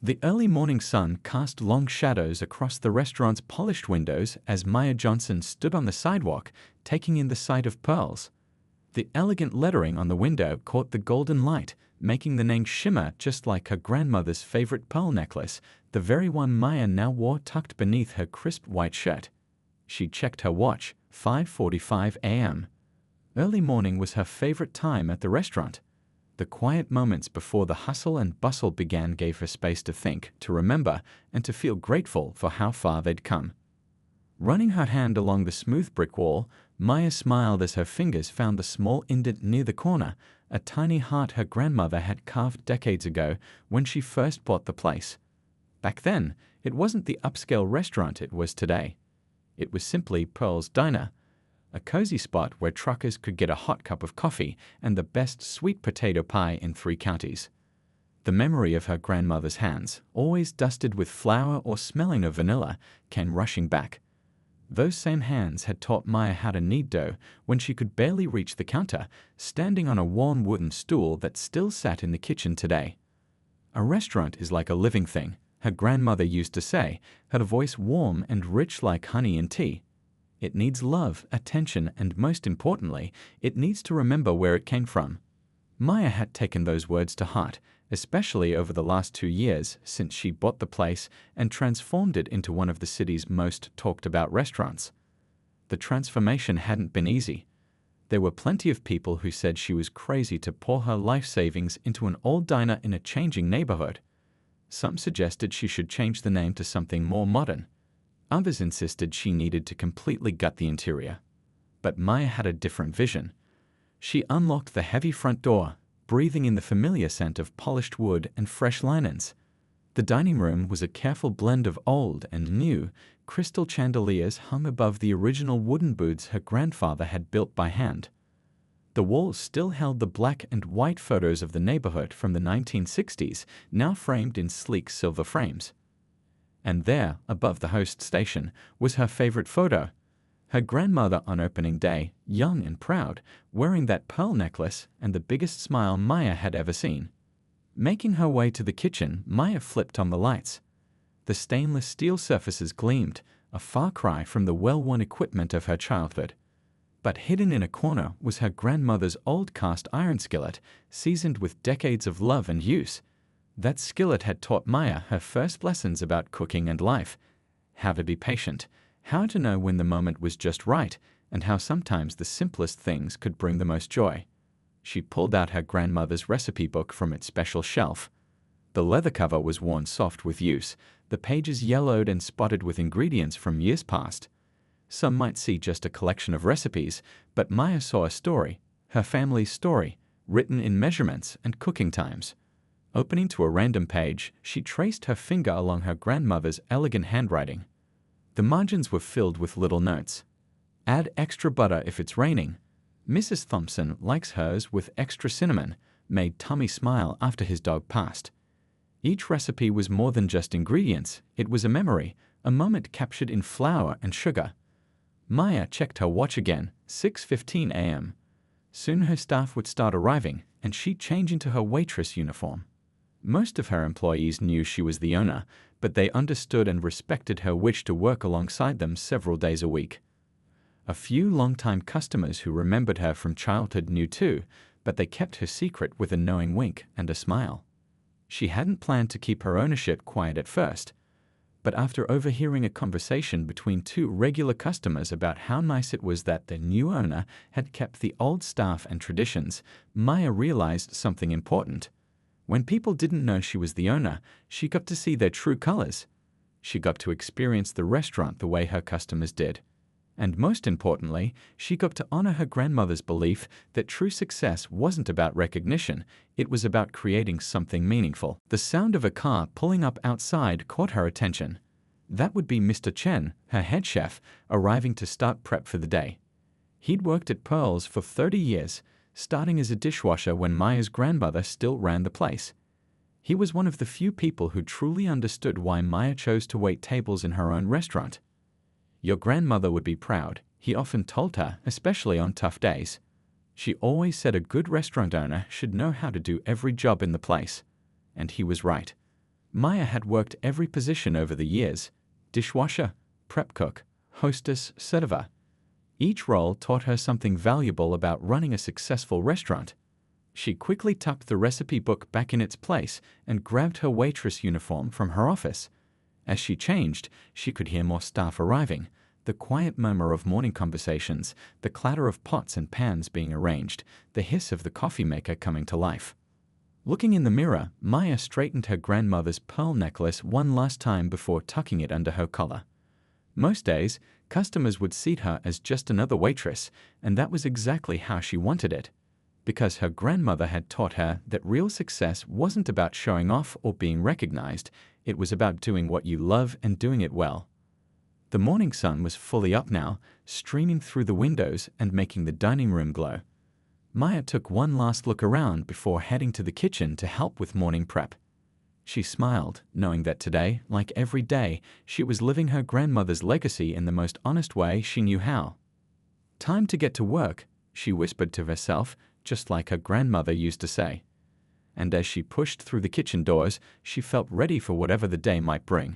The early morning sun cast long shadows across the restaurant's polished windows as Maya Johnson stood on the sidewalk, taking in the sight of pearls. The elegant lettering on the window caught the golden light, making the name shimmer just like her grandmother's favorite pearl necklace, the very one Maya now wore tucked beneath her crisp white shirt. She checked her watch, 5:45 a.m. Early morning was her favorite time at the restaurant. The quiet moments before the hustle and bustle began gave her space to think, to remember, and to feel grateful for how far they'd come. Running her hand along the smooth brick wall, Maya smiled as her fingers found the small indent near the corner, a tiny heart her grandmother had carved decades ago when she first bought the place. Back then, it wasn't the upscale restaurant it was today. It was simply Pearl's Diner, a cozy spot where truckers could get a hot cup of coffee and the best sweet potato pie in 3 counties. The memory of her grandmother's hands, always dusted with flour or smelling of vanilla, came rushing back. Those same hands had taught Maya how to knead dough when she could barely reach the counter, standing on a worn wooden stool that still sat in the kitchen today. A restaurant is like a living thing, her grandmother used to say, her voice warm and rich like honey in tea. It needs love, attention, and most importantly, it needs to remember where it came from. Maya had taken those words to heart, especially over the last 2 years since she bought the place and transformed it into one of the city's most talked about restaurants. The transformation hadn't been easy. There were plenty of people who said she was crazy to pour her life savings into an old diner in a changing neighborhood. Some suggested she should change the name to something more modern. Others insisted she needed to completely gut the interior. But Maya had a different vision. She unlocked the heavy front door, breathing in the familiar scent of polished wood and fresh linens. The dining room was a careful blend of old and new. Crystal chandeliers hung above the original wooden booths her grandfather had built by hand. The walls still held the black and white photos of the neighborhood from the 1960s, now framed in sleek silver frames. And there, above the host station, was her favorite photo. Her grandmother on opening day, young and proud, wearing that pearl necklace and the biggest smile Maya had ever seen. Making her way to the kitchen, Maya flipped on the lights. The stainless steel surfaces gleamed, a far cry from the well-worn equipment of her childhood. But hidden in a corner was her grandmother's old cast iron skillet, seasoned with decades of love and use. That skillet had taught Maya her first lessons about cooking and life, how to be patient, how to know when the moment was just right, and how sometimes the simplest things could bring the most joy. She pulled out her grandmother's recipe book from its special shelf. The leather cover was worn soft with use, the pages yellowed and spotted with ingredients from years past. Some might see just a collection of recipes, but Maya saw a story, her family's story, written in measurements and cooking times. Opening to a random page, she traced her finger along her grandmother's elegant handwriting. The margins were filled with little notes. Add extra butter if it's raining. Mrs. Thompson likes hers with extra cinnamon, made Tommy smile after his dog passed. Each recipe was more than just ingredients, it was a memory, a moment captured in flour and sugar. Maya checked her watch again, 6:15 a.m. Soon her staff would start arriving, and she'd change into her waitress uniform. Most of her employees knew she was the owner, but they understood and respected her wish to work alongside them several days a week. A few longtime customers who remembered her from childhood knew too, but they kept her secret with a knowing wink and a smile. She hadn't planned to keep her ownership quiet at first, but after overhearing a conversation between 2 regular customers about how nice it was that the new owner had kept the old staff and traditions, Maya realized something important. When people didn't know she was the owner, she got to see their true colors. She got to experience the restaurant the way her customers did. And most importantly, she got to honor her grandmother's belief that true success wasn't about recognition, it was about creating something meaningful. The sound of a car pulling up outside caught her attention. That would be Mr. Chen, her head chef, arriving to start prep for the day. He'd worked at Pearl's for 30 years, starting as a dishwasher when Maya's grandmother still ran the place. He was one of the few people who truly understood why Maya chose to wait tables in her own restaurant. Your grandmother would be proud, he often told her, especially on tough days. She always said a good restaurant owner should know how to do every job in the place. And he was right. Maya had worked every position over the years: dishwasher, prep cook, hostess, server. Each role taught her something valuable about running a successful restaurant. She quickly tucked the recipe book back in its place and grabbed her waitress uniform from her office. As she changed, she could hear more staff arriving, the quiet murmur of morning conversations, the clatter of pots and pans being arranged, the hiss of the coffee maker coming to life. Looking in the mirror, Maya straightened her grandmother's pearl necklace one last time before tucking it under her collar. Most days, customers would see her as just another waitress, and that was exactly how she wanted it. Because her grandmother had taught her that real success wasn't about showing off or being recognized, it was about doing what you love and doing it well. The morning sun was fully up now, streaming through the windows and making the dining room glow. Maya took one last look around before heading to the kitchen to help with morning prep. She smiled, knowing that today, like every day, she was living her grandmother's legacy in the most honest way she knew how. "Time to get to work," she whispered to herself, just like her grandmother used to say. And as she pushed through the kitchen doors, she felt ready for whatever the day might bring.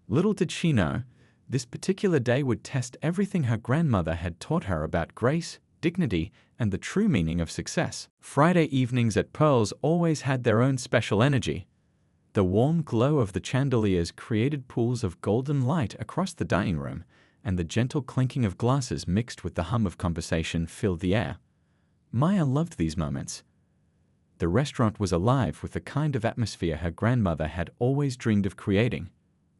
Little did she know, this particular day would test everything her grandmother had taught her about grace, dignity, and the true meaning of success. Friday evenings at Pearl's always had their own special energy. The warm glow of the chandeliers created pools of golden light across the dining room, and the gentle clinking of glasses mixed with the hum of conversation filled the air. Maya loved these moments. The restaurant was alive with the kind of atmosphere her grandmother had always dreamed of creating.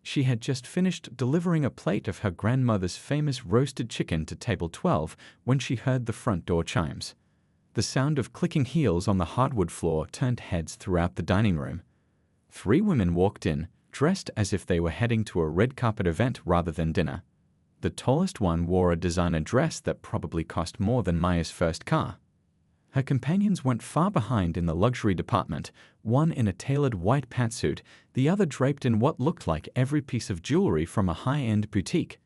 She had just finished delivering a plate of her grandmother's famous roasted chicken to table 12 when she heard the front door chimes. The sound of clicking heels on the hardwood floor turned heads throughout the dining room. 3 women walked in, dressed as if they were heading to a red carpet event rather than dinner. The tallest one wore a designer dress that probably cost more than Maya's first car. Her companions went far behind in the luxury department, one in a tailored white pantsuit, the other draped in what looked like every piece of jewelry from a high-end boutique.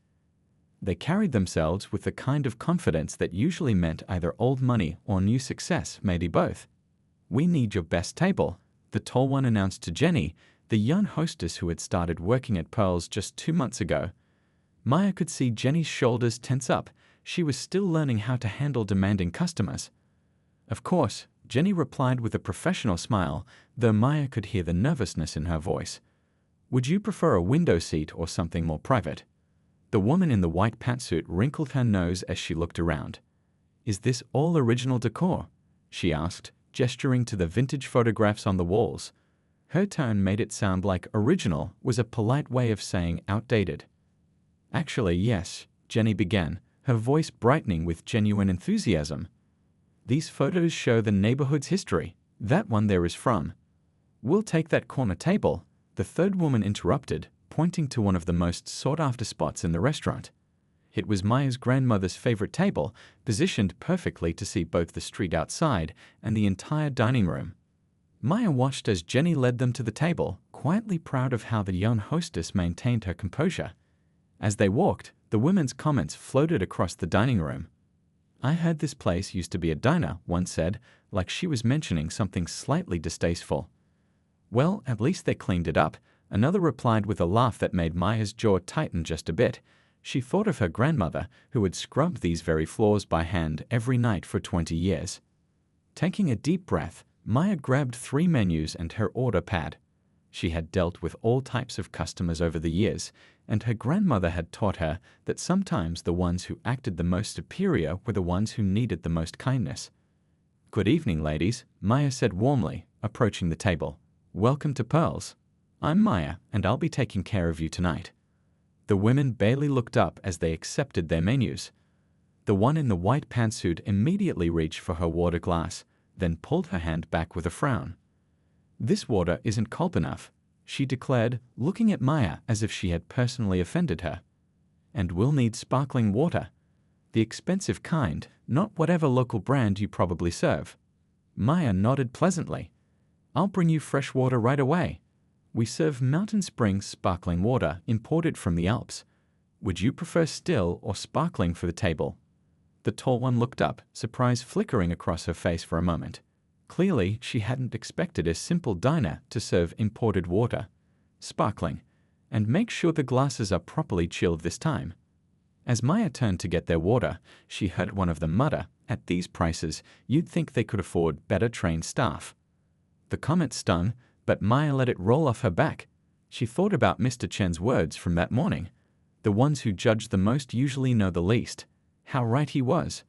They carried themselves with the kind of confidence that usually meant either old money or new success, maybe both. "We need your best table," the tall one announced to Jenny, the young hostess who had started working at Pearl's just 2 months ago. Maya could see Jenny's shoulders tense up. She was still learning how to handle demanding customers. "Of course," Jenny replied with a professional smile, though Maya could hear the nervousness in her voice. "Would you prefer a window seat or something more private?" The woman in the white pantsuit wrinkled her nose as she looked around. "Is this all original decor?" she asked, gesturing to the vintage photographs on the walls. Her tone made it sound like original was a polite way of saying outdated. "Actually, yes," Jenny began, her voice brightening with genuine enthusiasm. "These photos show the neighborhood's history. That one there is from." "We'll take that corner table," the third woman interrupted, pointing to one of the most sought-after spots in the restaurant. It was Maya's grandmother's favorite table, positioned perfectly to see both the street outside and the entire dining room. Maya watched as Jenny led them to the table, quietly proud of how the young hostess maintained her composure. As they walked, the women's comments floated across the dining room. "I heard this place used to be a diner," one said, like she was mentioning something slightly distasteful. "Well, at least they cleaned it up," another replied with a laugh that made Maya's jaw tighten just a bit. She thought of her grandmother, who had scrubbed these very floors by hand every night for 20 years. Taking a deep breath, Maya grabbed 3 menus and her order pad. She had dealt with all types of customers over the years, and her grandmother had taught her that sometimes the ones who acted the most superior were the ones who needed the most kindness. "Good evening, ladies," Maya said warmly, approaching the table. "Welcome to Pearl's. I'm Maya, and I'll be taking care of you tonight." The women barely looked up as they accepted their menus. The one in the white pantsuit immediately reached for her water glass, then pulled her hand back with a frown. "This water isn't cold enough," she declared, looking at Maya as if she had personally offended her. "And we'll need sparkling water. The expensive kind, not whatever local brand you probably serve." Maya nodded pleasantly. "I'll bring you fresh water right away. We serve Mountain Springs sparkling water imported from the Alps. Would you prefer still or sparkling for the table?" The tall one looked up, surprise flickering across her face for a moment. Clearly, she hadn't expected a simple diner to serve imported water. sparkling. And make sure the glasses are properly chilled this time. As Maya turned to get their water, she heard one of them mutter, "At these prices, you'd think they could afford better trained staff." The comment stung, but Maya let it roll off her back. She thought about Mr. Chen's words from that morning. The ones who judge the most usually know the least. How right he was.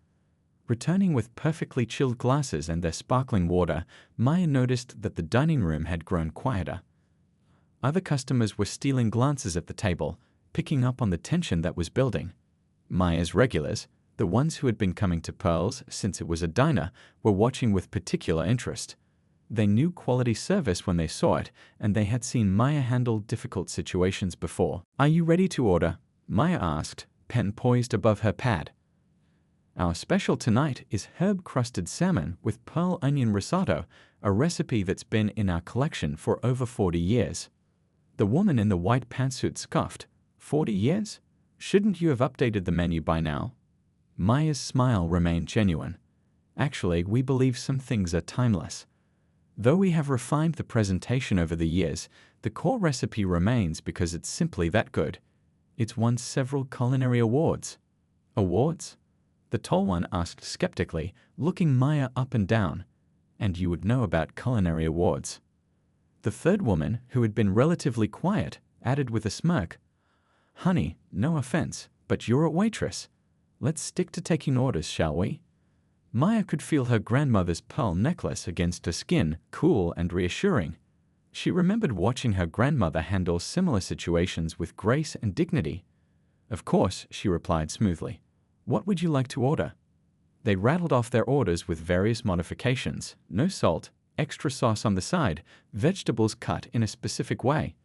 Returning with perfectly chilled glasses and their sparkling water, Maya noticed that the dining room had grown quieter. Other customers were stealing glances at the table, picking up on the tension that was building. Maya's regulars, the ones who had been coming to Pearl's since it was a diner, were watching with particular interest. They knew quality service when they saw it, and they had seen Maya handle difficult situations before. "Are you ready to order?" Maya asked, pen poised above her pad. "Our special tonight is herb-crusted salmon with pearl onion risotto, a recipe that's been in our collection for over 40 years. The woman in the white pantsuit scoffed. 40 years? Shouldn't you have updated the menu by now? Maya's smile remained genuine. Actually, we believe some things are timeless. Though we have refined the presentation over the years, the core recipe remains because it's simply that good. It's won several culinary awards. Awards? The tall one asked skeptically, looking Maya up and down. And you would know about culinary awards. The third woman, who had been relatively quiet, added with a smirk, "Honey, no offense, but you're a waitress. Let's stick to taking orders, shall we?" Maya could feel her grandmother's pearl necklace against her skin, cool and reassuring. She remembered watching her grandmother handle similar situations with grace and dignity. "Of course," she replied smoothly. "What would you like to order?" They rattled off their orders with various modifications: no salt, extra sauce on the side, vegetables cut in a specific way.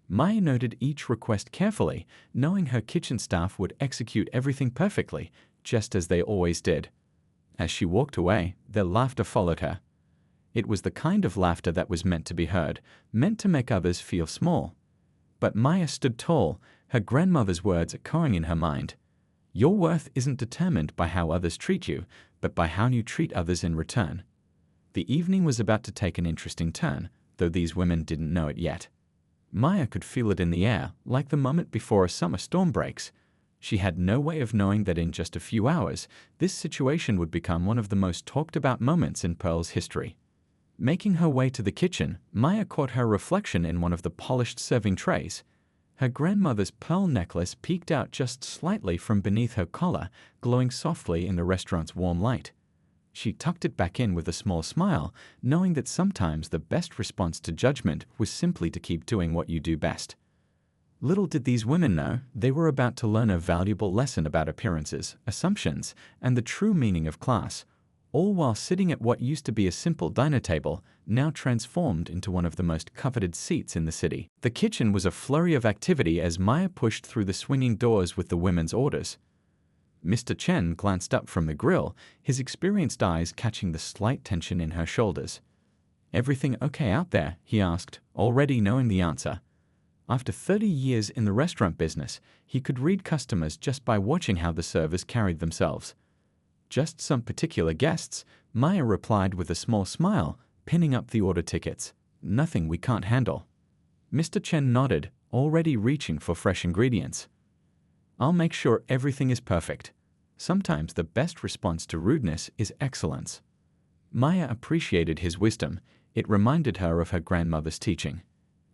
Maya noted each request carefully, knowing her kitchen staff would execute everything perfectly, just as they always did. As she walked away, their laughter followed her. It was the kind of laughter that was meant to be heard, meant to make others feel small. But Maya stood tall, her grandmother's words echoing in her mind. "Your worth isn't determined by how others treat you, but by how you treat others in return." The evening was about to take an interesting turn, though these women didn't know it yet. Maya could feel it in the air, like the moment before a summer storm breaks. She had no way of knowing that in just a few hours, this situation would become one of the most talked about moments in Pearl's history. Making her way to the kitchen, Maya caught her reflection in one of the polished serving trays. Her grandmother's pearl necklace peeked out just slightly from beneath her collar, glowing softly in the restaurant's warm light. She tucked it back in with a small smile, knowing that sometimes the best response to judgment was simply to keep doing what you do best. Little did these women know, they were about to learn a valuable lesson about appearances, assumptions, and the true meaning of class, all while sitting at what used to be a simple diner table, now transformed into one of the most coveted seats in the city. The kitchen was a flurry of activity as Maya pushed through the swinging doors with the women's orders. Mr. Chen glanced up from the grill, his experienced eyes catching the slight tension in her shoulders. "Everything okay out there?" he asked, already knowing the answer. After 30 years in the restaurant business, he could read customers just by watching how the servers carried themselves. "Just some particular guests," Maya replied with a small smile, pinning up the order tickets. "Nothing we can't handle." Mr. Chen nodded, already reaching for fresh ingredients. "I'll make sure everything is perfect. Sometimes the best response to rudeness is excellence." Maya appreciated his wisdom. It reminded her of her grandmother's teaching.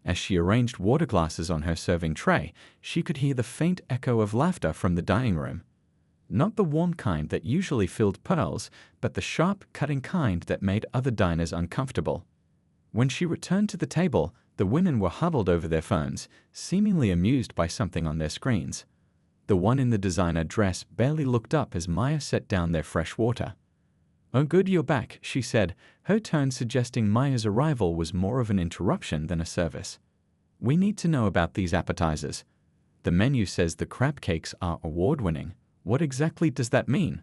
As she arranged water glasses on her serving tray, she could hear the faint echo of laughter from the dining room. Not the warm kind that usually filled Pearl's, but the sharp, cutting kind that made other diners uncomfortable. When she returned to the table, the women were huddled over their phones, seemingly amused by something on their screens. The one in the designer dress barely looked up as Maya set down their fresh water. "Oh good, you're back," she said, her tone suggesting Maya's arrival was more of an interruption than a service. "We need to know about these appetizers. The menu says the crab cakes are award-winning. What exactly does that mean?"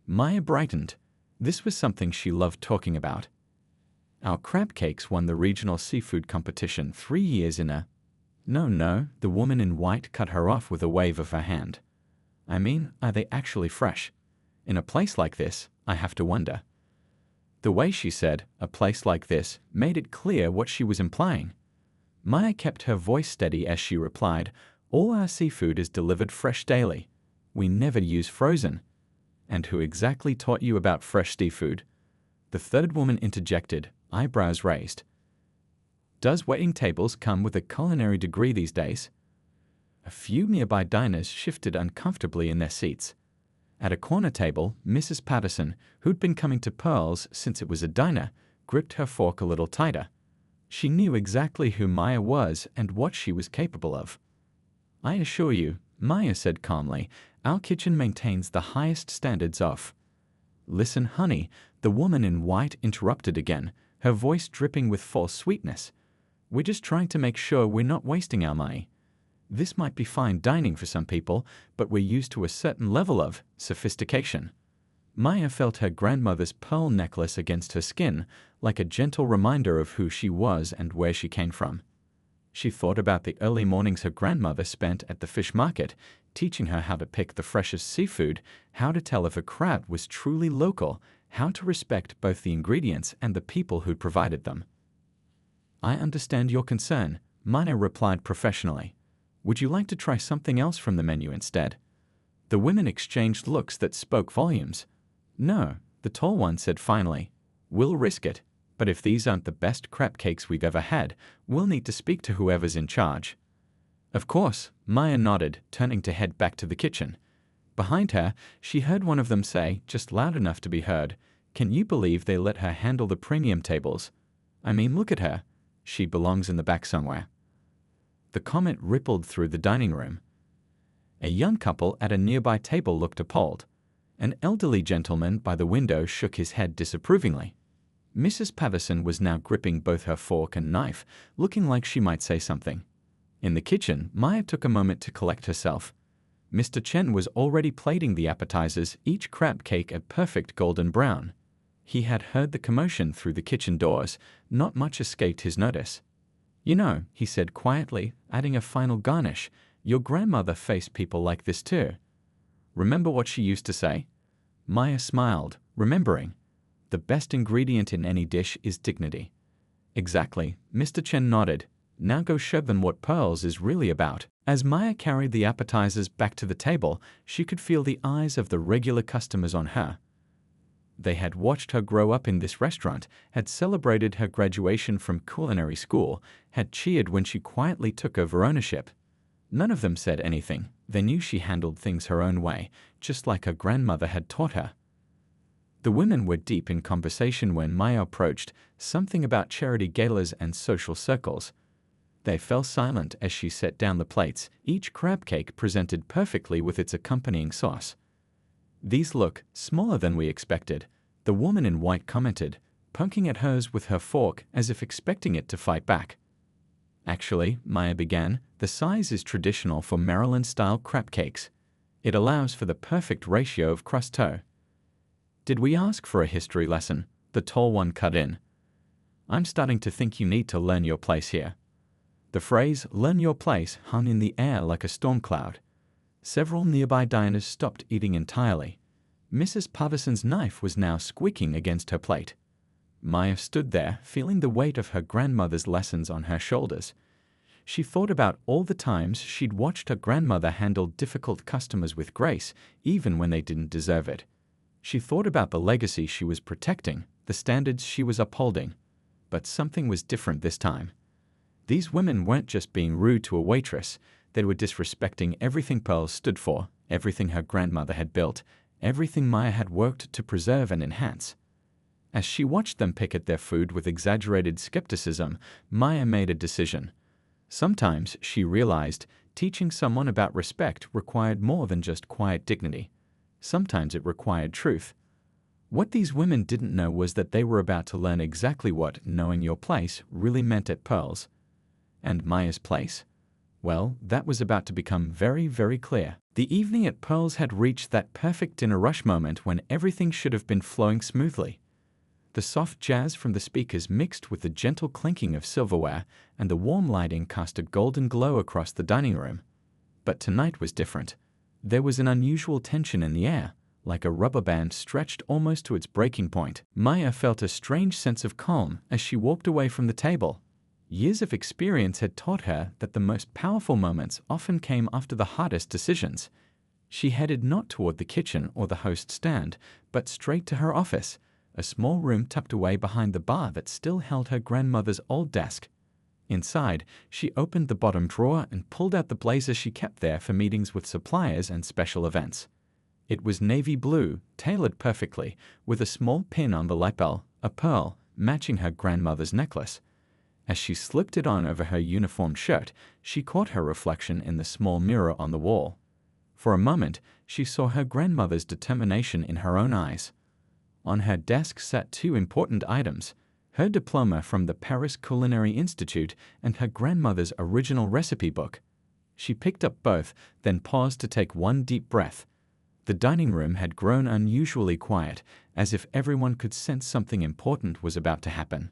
Maya brightened. This was something she loved talking about. "Our crab cakes won the regional seafood competition 3 years in a—" No, the woman in white cut her off with a wave of her hand. "I mean, are they actually fresh? In a place like this, I have to wonder." The way she said, "a place like this," made it clear what she was implying. Maya kept her voice steady as she replied, "All our seafood is delivered fresh daily. We never use frozen." "And who exactly taught you about fresh seafood?" The third woman interjected, eyebrows raised. "Does waiting tables come with a culinary degree these days?" A few nearby diners shifted uncomfortably in their seats. At a corner table, Mrs. Patterson, who'd been coming to Pearl's since it was a diner, gripped her fork a little tighter. She knew exactly who Maya was and what she was capable of. "I assure you," Maya said calmly, "our kitchen maintains the highest standards of—" "Listen, honey," the woman in white interrupted again, her voice dripping with false sweetness. "We're just trying to make sure we're not wasting our money. This might be fine dining for some people, but we're used to a certain level of sophistication." Maya felt her grandmother's pearl necklace against her skin, like a gentle reminder of who she was and where she came from. She thought about the early mornings her grandmother spent at the fish market, teaching her how to pick the freshest seafood, how to tell if a crab was truly local, how to respect both the ingredients and the people who'd provided them. "I understand your concern," Maya replied professionally. "Would you like to try something else from the menu instead?" The women exchanged looks that spoke volumes. "No," the tall one said finally. "We'll risk it, but if these aren't the best crab cakes we've ever had, we'll need to speak to whoever's in charge." "Of course," Maya nodded, turning to head back to the kitchen. Behind her, she heard one of them say, just loud enough to be heard, "Can you believe they let her handle the premium tables? I mean, look at her. She belongs in the back somewhere." The comment rippled through the dining room. A young couple at a nearby table looked appalled. An elderly gentleman by the window shook his head disapprovingly. Mrs. Patterson was now gripping both her fork and knife, looking like she might say something. In the kitchen, Maya took a moment to collect herself. Mr. Chen was already plating the appetizers, each crab cake a perfect golden brown. He had heard the commotion through the kitchen doors. Not much escaped his notice. "You know," he said quietly, adding a final garnish, "your grandmother faced people like this too. Remember what she used to say?" Maya smiled, remembering. "The best ingredient in any dish is dignity." "Exactly," Mr. Chen nodded. "Now go show them what Pearls is really about." As Maya carried the appetizers back to the table, she could feel the eyes of the regular customers on her. They had watched her grow up in this restaurant, had celebrated her graduation from culinary school, had cheered when she quietly took over ownership. None of them said anything. They knew she handled things her own way, just like her grandmother had taught her. The women were deep in conversation when Maya approached, something about charity galas and social circles. They fell silent as she set down the plates, each crab cake presented perfectly with its accompanying sauce. "These look smaller than we expected," the woman in white commented, poking at hers with her fork as if expecting it to fight back. "Actually," Maya began, "the size is traditional for Maryland-style crab cakes. It allows for the perfect ratio of crust-toe." "Did we ask for a history lesson?" the tall one cut in. "I'm starting to think you need to learn your place here." The phrase, "learn your place," hung in the air like a storm cloud. Several nearby diners stopped eating entirely. Mrs. Patterson's knife was now squeaking against her plate. Maya stood there, feeling the weight of her grandmother's lessons on her shoulders. She thought about all the times she'd watched her grandmother handle difficult customers with grace, even when they didn't deserve it. She thought about the legacy she was protecting, the standards she was upholding. But something was different this time. These women weren't just being rude to a waitress. They were disrespecting everything Pearl stood for, everything her grandmother had built, everything Maya had worked to preserve and enhance. As she watched them pick at their food with exaggerated skepticism, Maya made a decision. Sometimes, she realized, teaching someone about respect required more than just quiet dignity. Sometimes it required truth. What these women didn't know was that they were about to learn exactly what knowing your place really meant at Pearl's. And Maya's place? Well, that was about to become very, very clear. The evening at Pearl's had reached that perfect dinner rush moment when everything should have been flowing smoothly. The soft jazz from the speakers mixed with the gentle clinking of silverware, and the warm lighting cast a golden glow across the dining room. But tonight was different. There was an unusual tension in the air, like a rubber band stretched almost to its breaking point. Maya felt a strange sense of calm as she walked away from the table. Years of experience had taught her that the most powerful moments often came after the hardest decisions. She headed not toward the kitchen or the host stand, but straight to her office, a small room tucked away behind the bar that still held her grandmother's old desk. Inside, she opened the bottom drawer and pulled out the blazer she kept there for meetings with suppliers and special events. It was navy blue, tailored perfectly, with a small pin on the lapel, a pearl, matching her grandmother's necklace. As she slipped it on over her uniform shirt, she caught her reflection in the small mirror on the wall. For a moment, she saw her grandmother's determination in her own eyes. On her desk sat two important items: her diploma from the Paris Culinary Institute and her grandmother's original recipe book. She picked up both, then paused to take one deep breath. The dining room had grown unusually quiet, as if everyone could sense something important was about to happen.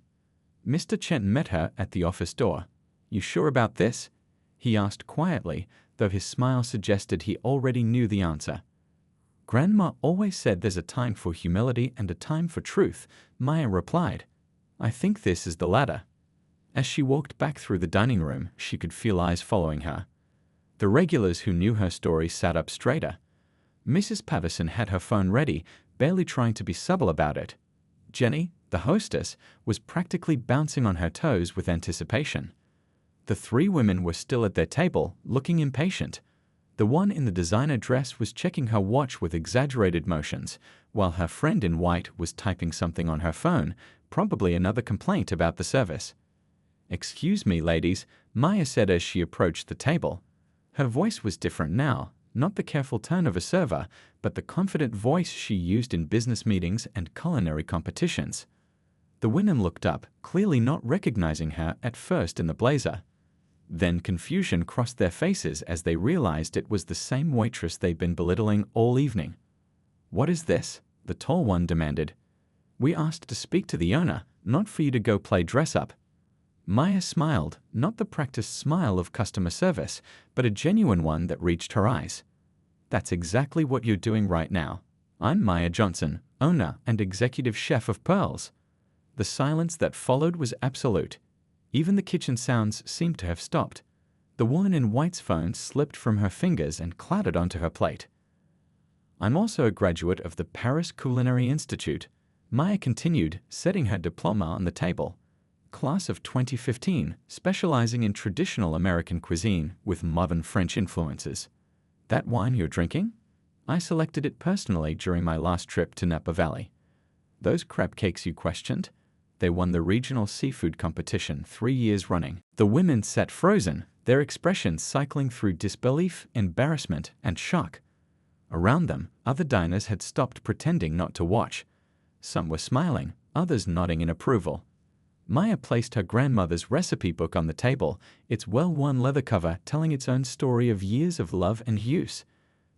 Mr. Chen met her at the office door. "You sure about this?" he asked quietly, though his smile suggested he already knew the answer. "Grandma always said there's a time for humility and a time for truth," Maya replied. "I think this is the latter." As she walked back through the dining room, she could feel eyes following her. The regulars who knew her story sat up straighter. Mrs. Patterson had her phone ready, barely trying to be subtle about it. Jenny, the hostess, was practically bouncing on her toes with anticipation. The three women were still at their table, looking impatient. The one in the designer dress was checking her watch with exaggerated motions, while her friend in white was typing something on her phone, probably another complaint about the service. "Excuse me, ladies," Maya said as she approached the table. Her voice was different now, not the careful tone of a server, but the confident voice she used in business meetings and culinary competitions. The women looked up, clearly not recognizing her at first in the blazer. Then confusion crossed their faces as they realized it was the same waitress they'd been belittling all evening. "What is this?" the tall one demanded. "We asked to speak to the owner, not for you to go play dress-up." Maya smiled, not the practiced smile of customer service, but a genuine one that reached her eyes. "That's exactly what you're doing right now. I'm Maya Johnson, owner and executive chef of Pearls." The silence that followed was absolute. Even the kitchen sounds seemed to have stopped. The woman in white's phone slipped from her fingers and clattered onto her plate. "I'm also a graduate of the Paris Culinary Institute," Maya continued, setting her diploma on the table. "Class of 2015, specializing in traditional American cuisine with modern French influences." "That wine you're drinking?" "I selected it personally during my last trip to Napa Valley." "Those crab cakes you questioned?" They won the regional seafood competition 3 years running. The women sat frozen, their expressions cycling through disbelief, embarrassment, and shock. Around them, other diners had stopped pretending not to watch. Some were smiling, others nodding in approval. Maya placed her grandmother's recipe book on the table, its well-worn leather cover telling its own story of years of love and use.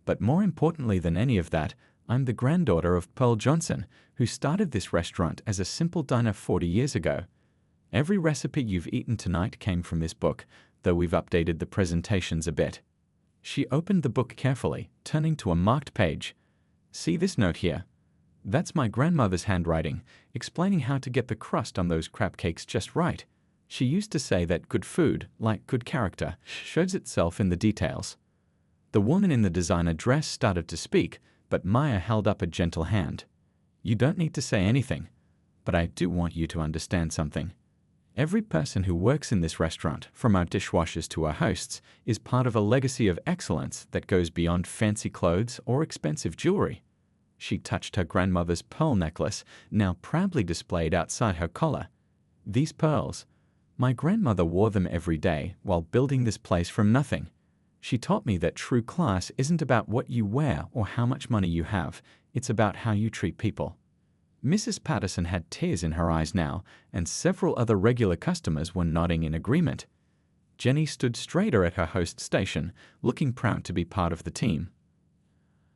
"But more importantly than any of that, I'm the granddaughter of Pearl Johnson, who started this restaurant as a simple diner 40 years ago. Every recipe you've eaten tonight came from this book, though we've updated the presentations a bit." She opened the book carefully, turning to a marked page. "See this note here? That's my grandmother's handwriting, explaining how to get the crust on those crab cakes just right. She used to say that good food, like good character, shows itself in the details." The woman in the designer dress started to speak, but Maya held up a gentle hand. "You don't need to say anything, but I do want you to understand something. Every person who works in this restaurant, from our dishwashers to our hosts, is part of a legacy of excellence that goes beyond fancy clothes or expensive jewelry." She touched her grandmother's pearl necklace, now proudly displayed outside her collar. "These pearls, my grandmother wore them every day while building this place from nothing. She taught me that true class isn't about what you wear or how much money you have, it's about how you treat people." Mrs. Patterson had tears in her eyes now, and several other regular customers were nodding in agreement. Jenny stood straighter at her host station, looking proud to be part of the team.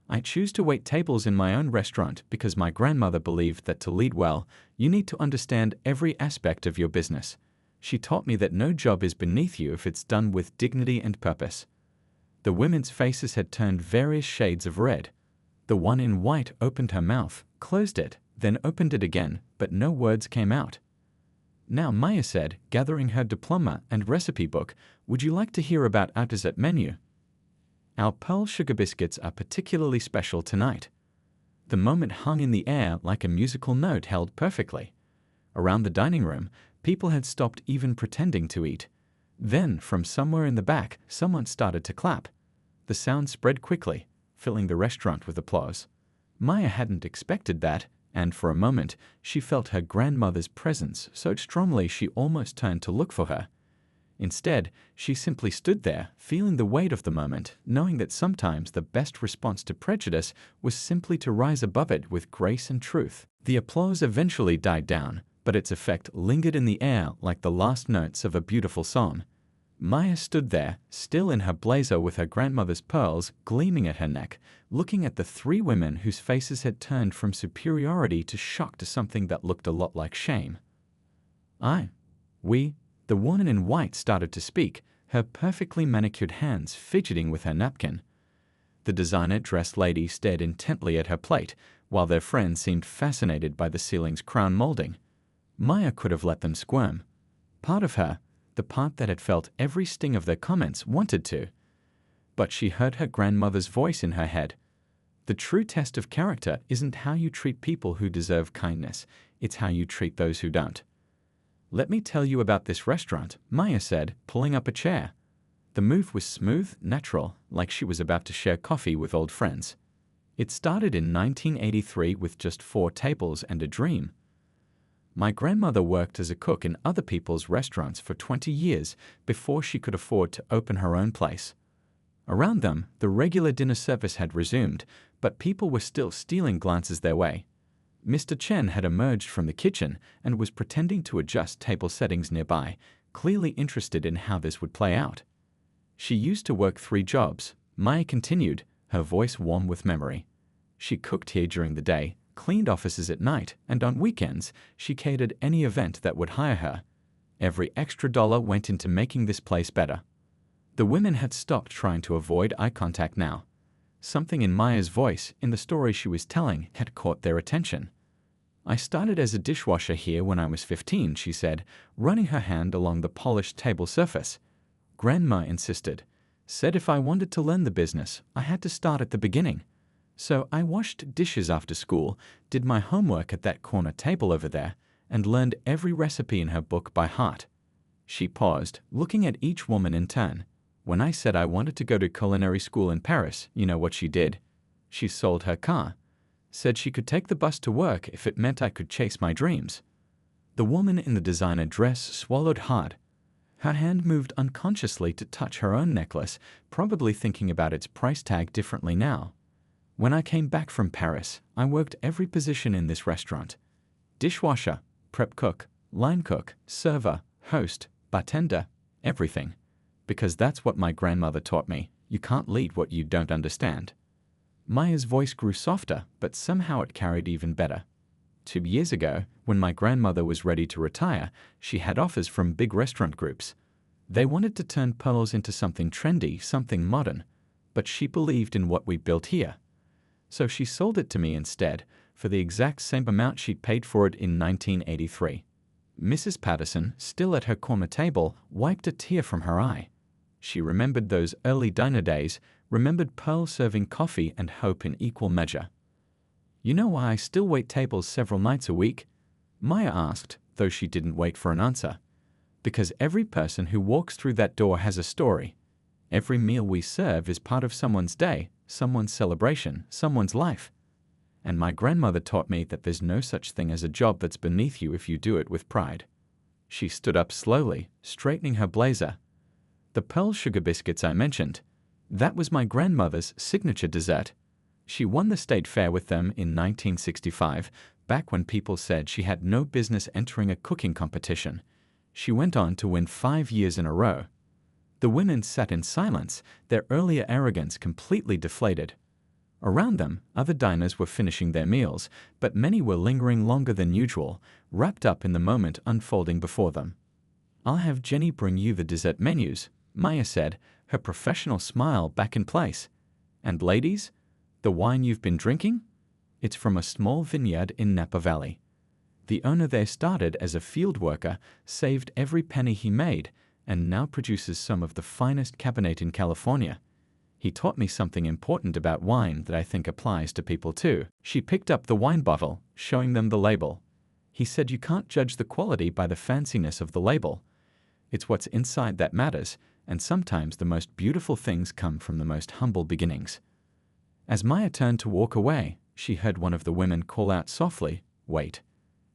"I choose to wait tables in my own restaurant because my grandmother believed that to lead well, you need to understand every aspect of your business. She taught me that no job is beneath you if it's done with dignity and purpose." The women's faces had turned various shades of red. The one in white opened her mouth, closed it, then opened it again, but no words came out. Now, Maya said, gathering her diploma and recipe book, would you like to hear about our dessert menu? Our pearl sugar biscuits are particularly special tonight. The moment hung in the air like a musical note held perfectly. Around the dining room, people had stopped even pretending to eat. Then, from somewhere in the back, someone started to clap. The sound spread quickly, filling the restaurant with applause. Maya hadn't expected that, and for a moment, she felt her grandmother's presence so strongly she almost turned to look for her. Instead, she simply stood there, feeling the weight of the moment, knowing that sometimes the best response to prejudice was simply to rise above it with grace and truth. The applause eventually died down, but its effect lingered in the air like the last notes of a beautiful song. Maya stood there, still in her blazer with her grandmother's pearls gleaming at her neck, looking at the three women whose faces had turned from superiority to shock to something that looked a lot like shame. The woman in white started to speak, her perfectly manicured hands fidgeting with her napkin. The designer-dressed lady stared intently at her plate, while their friend seemed fascinated by the ceiling's crown molding. Maya could have let them squirm. Part of her, the part that had felt every sting of their comments, wanted to. But she heard her grandmother's voice in her head. The true test of character isn't how you treat people who deserve kindness, it's how you treat those who don't. Let me tell you about this restaurant, Maya said, pulling up a chair. The move was smooth, natural, like she was about to share coffee with old friends. It started in 1983 with just 4 tables and a dream. My grandmother worked as a cook in other people's restaurants for 20 years before she could afford to open her own place. Around them, the regular dinner service had resumed, but people were still stealing glances their way. Mr. Chen had emerged from the kitchen and was pretending to adjust table settings nearby, clearly interested in how this would play out. She used to work 3 jobs, Maya continued, her voice warm with memory. She cooked here during the day, cleaned offices at night, and on weekends, she catered any event that would hire her. Every extra dollar went into making this place better. The women had stopped trying to avoid eye contact now. Something in Maya's voice, in the story she was telling, had caught their attention. I started as a dishwasher here when I was 15, she said, running her hand along the polished table surface. Grandma insisted, said if I wanted to learn the business, I had to start at the beginning. So I washed dishes after school, did my homework at that corner table over there, and learned every recipe in her book by heart. She paused, looking at each woman in turn. When I said I wanted to go to culinary school in Paris, you know what she did? She sold her car. Said she could take the bus to work if it meant I could chase my dreams. The woman in the designer dress swallowed hard. Her hand moved unconsciously to touch her own necklace, probably thinking about its price tag differently now. When I came back from Paris, I worked every position in this restaurant. Dishwasher, prep cook, line cook, server, host, bartender, everything. Because that's what my grandmother taught me. You can't lead what you don't understand. Maya's voice grew softer, but somehow it carried even better. 2 years ago, when my grandmother was ready to retire, she had offers from big restaurant groups. They wanted to turn pearls into something trendy, something modern, but she believed in what we built here. So she sold it to me instead, for the exact same amount she'd paid for it in 1983. Mrs. Patterson, still at her corner table, wiped a tear from her eye. She remembered those early diner days, remembered Pearl serving coffee and hope in equal measure. You know why I still wait tables several nights a week? Maya asked, though she didn't wait for an answer. Because every person who walks through that door has a story. Every meal we serve is part of someone's day, someone's celebration, someone's life. And my grandmother taught me that there's no such thing as a job that's beneath you if you do it with pride. She stood up slowly, straightening her blazer. The pearl sugar biscuits I mentioned, that was my grandmother's signature dessert. She won the state fair with them in 1965, back when people said she had no business entering a cooking competition. She went on to win 5 years in a row. The women sat in silence, their earlier arrogance completely deflated. Around them, other diners were finishing their meals, but many were lingering longer than usual, wrapped up in the moment unfolding before them. I'll have Jenny bring you the dessert menus, Maya said, her professional smile back in place. And ladies, the wine you've been drinking? It's from a small vineyard in Napa Valley. The owner there started as a field worker, saved every penny he made, and now produces some of the finest Cabernet in California. He taught me something important about wine that I think applies to people too. She picked up the wine bottle, showing them the label. He said you can't judge the quality by the fanciness of the label. It's what's inside that matters, and sometimes the most beautiful things come from the most humble beginnings. As Maya turned to walk away, she heard one of the women call out softly, "Wait."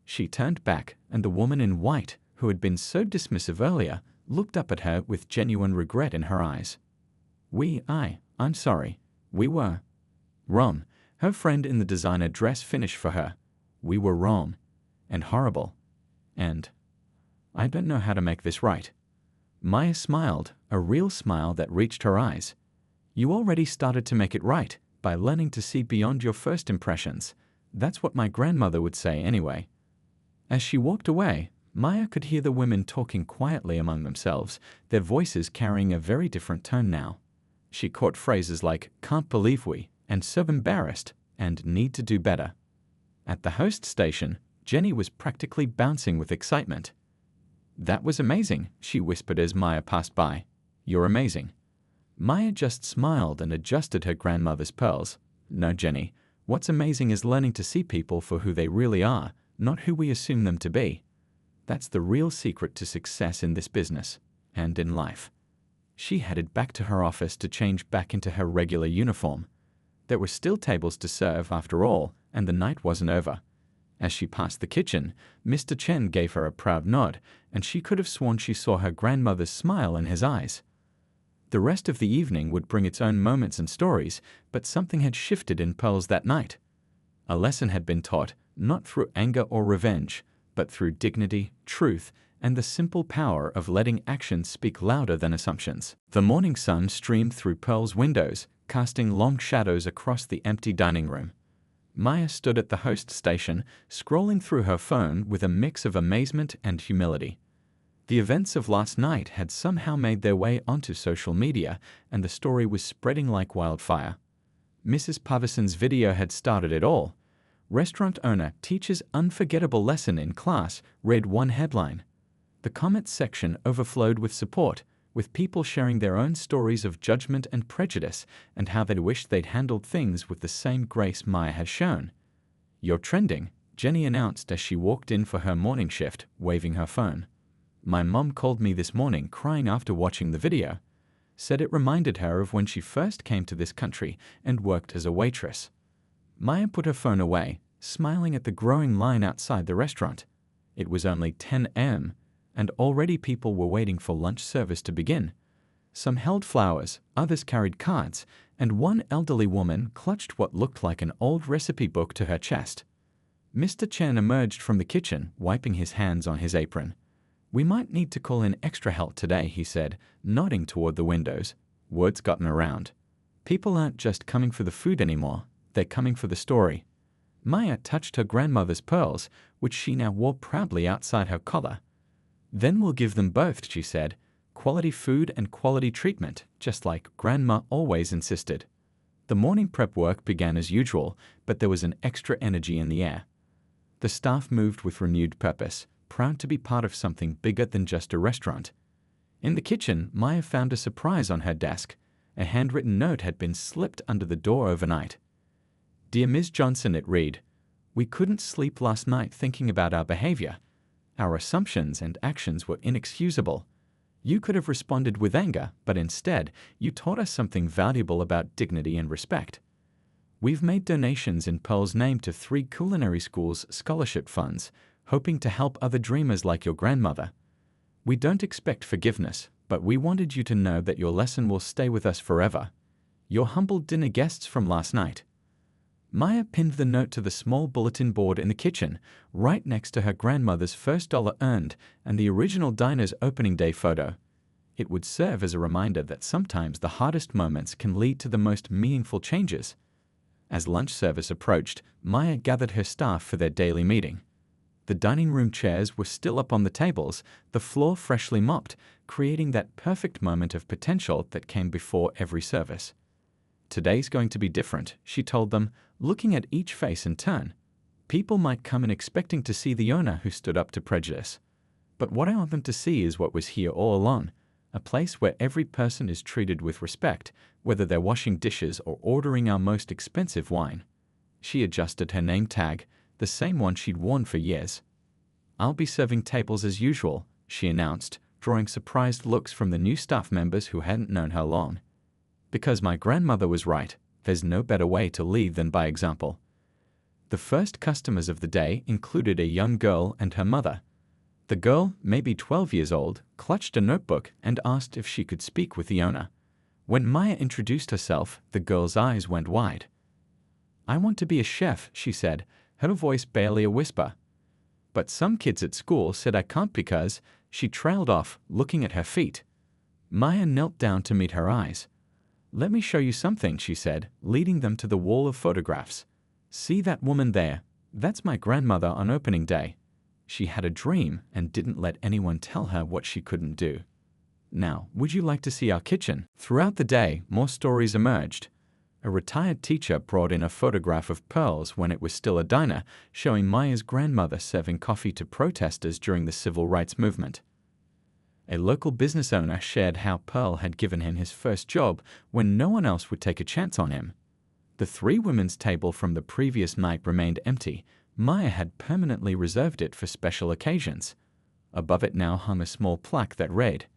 She turned back, and the woman in white, who had been so dismissive earlier, looked up at her with genuine regret in her eyes. I'm sorry. We were wrong. Her friend in the designer dress finished for her. We were wrong. And horrible. And I don't know how to make this right. Maya smiled, a real smile that reached her eyes. You already started to make it right, by learning to see beyond your first impressions. That's what my grandmother would say anyway. As she walked away, Maya could hear the women talking quietly among themselves, their voices carrying a very different tone now. She caught phrases like, "Can't believe we," and "so embarrassed," and "need to do better." At the host station, Jenny was practically bouncing with excitement. "That was amazing," she whispered as Maya passed by. "You're amazing." Maya just smiled and adjusted her grandmother's pearls. "No, Jenny, what's amazing is learning to see people for who they really are, not who we assume them to be. That's the real secret to success in this business, and in life." She headed back to her office to change back into her regular uniform. There were still tables to serve, after all, and the night wasn't over. As she passed the kitchen, Mr. Chen gave her a proud nod, and she could have sworn she saw her grandmother's smile in his eyes. The rest of the evening would bring its own moments and stories, but something had shifted in Pearls that night. A lesson had been taught, not through anger or revenge, but through dignity, truth, and the simple power of letting actions speak louder than assumptions. The morning sun streamed through Pearl's windows, casting long shadows across the empty dining room. Maya stood at the host station, scrolling through her phone with a mix of amazement and humility. The events of last night had somehow made their way onto social media, and the story was spreading like wildfire. Mrs. Pavison's video had started it all. "Restaurant owner teaches unforgettable lesson in class," read one headline. The comments section overflowed with support, with people sharing their own stories of judgment and prejudice and how they wished they'd handled things with the same grace Maya had shown. "You're trending," Jenny announced as she walked in for her morning shift, waving her phone. "My mom called me this morning crying after watching the video. Said it reminded her of when she first came to this country and worked as a waitress." Maya put her phone away, smiling at the growing line outside the restaurant. It was only 10 a.m., and already people were waiting for lunch service to begin. Some held flowers, others carried cards, and one elderly woman clutched what looked like an old recipe book to her chest. Mr. Chen emerged from the kitchen, wiping his hands on his apron. "We might need to call in extra help today," he said, nodding toward the windows. "Word's gotten around. People aren't just coming for the food anymore, they're coming for the story." Maya touched her grandmother's pearls, which she now wore proudly outside her collar. "Then we'll give them both," she said. "Quality food and quality treatment, just like Grandma always insisted." The morning prep work began as usual, but there was an extra energy in the air. The staff moved with renewed purpose, proud to be part of something bigger than just a restaurant. In the kitchen, Maya found a surprise on her desk. A handwritten note had been slipped under the door overnight. "Dear Ms. Johnson," it read, "we couldn't sleep last night thinking about our behavior. Our assumptions and actions were inexcusable. You could have responded with anger, but instead, you taught us something valuable about dignity and respect. We've made donations in Pearl's name to 3 culinary schools' scholarship funds, hoping to help other dreamers like your grandmother. We don't expect forgiveness, but we wanted you to know that your lesson will stay with us forever. Your humble dinner guests from last night." Maya pinned the note to the small bulletin board in the kitchen, right next to her grandmother's first dollar earned and the original diner's opening day photo. It would serve as a reminder that sometimes the hardest moments can lead to the most meaningful changes. As lunch service approached, Maya gathered her staff for their daily meeting. The dining room chairs were still up on the tables, the floor freshly mopped, creating that perfect moment of potential that came before every service. "Today's going to be different," she told them, looking at each face in turn. People might come in expecting to see the owner who stood up to prejudice. But what I want them to see is what was here all along, a place where every person is treated with respect, whether they're washing dishes or ordering our most expensive wine. She adjusted her name tag, the same one she'd worn for years. "I'll be serving tables as usual," she announced, drawing surprised looks from the new staff members who hadn't known her long. "Because my grandmother was right, there's no better way to lead than by example." The first customers of the day included a young girl and her mother. The girl, maybe 12 years old, clutched a notebook and asked if she could speak with the owner. When Maya introduced herself, the girl's eyes went wide. "I want to be a chef," she said, her voice barely a whisper. "But some kids at school said I can't because..." She trailed off, looking at her feet. Maya knelt down to meet her eyes. "Let me show you something," she said, leading them to the wall of photographs. "See that woman there? That's my grandmother on opening day. She had a dream and didn't let anyone tell her what she couldn't do. Now, would you like to see our kitchen?" Throughout the day, more stories emerged. A retired teacher brought in a photograph of Pearl's when it was still a diner, showing Maya's grandmother serving coffee to protesters during the civil rights movement. A local business owner shared how Pearl had given him his first job when no one else would take a chance on him. The three women's table from the previous night remained empty. Maya had permanently reserved it for special occasions. Above it now hung a small plaque that read,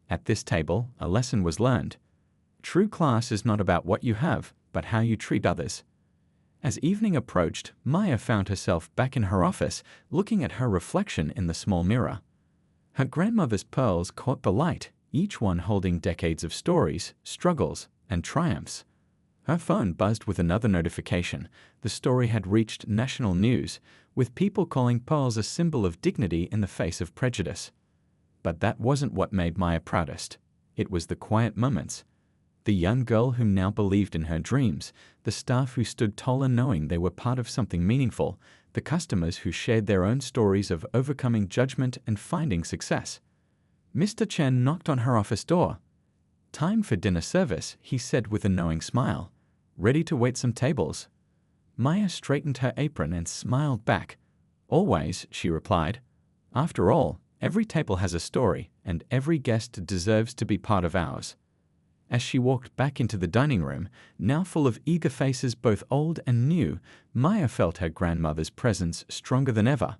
"At this table, a lesson was learned. True class is not about what you have, but how you treat others." As evening approached, Maya found herself back in her office, looking at her reflection in the small mirror. Her grandmother's pearls caught the light, each one holding decades of stories, struggles, and triumphs. Her phone buzzed with another notification. The story had reached national news, with people calling pearls a symbol of dignity in the face of prejudice. But that wasn't what made Maya proudest. It was the quiet moments. The young girl who now believed in her dreams, the staff who stood taller knowing they were part of something meaningful, the customers who shared their own stories of overcoming judgment and finding success. Mr. Chen knocked on her office door. "Time for dinner service," he said with a knowing smile. "Ready to wait some tables?" Maya straightened her apron and smiled back. "Always," she replied. "After all, every table has a story, and every guest deserves to be part of ours." As she walked back into the dining room, now full of eager faces both old and new, Maya felt her grandmother's presence stronger than ever.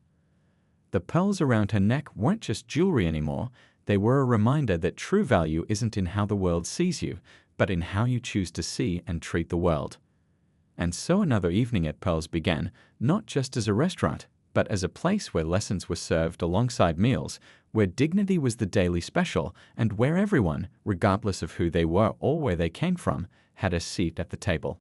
The pearls around her neck weren't just jewelry anymore. They were a reminder that true value isn't in how the world sees you, but in how you choose to see and treat the world. And so another evening at Pearl's began, not just as a restaurant, but as a place where lessons were served alongside meals, where dignity was the daily special, and where everyone, regardless of who they were or where they came from, had a seat at the table.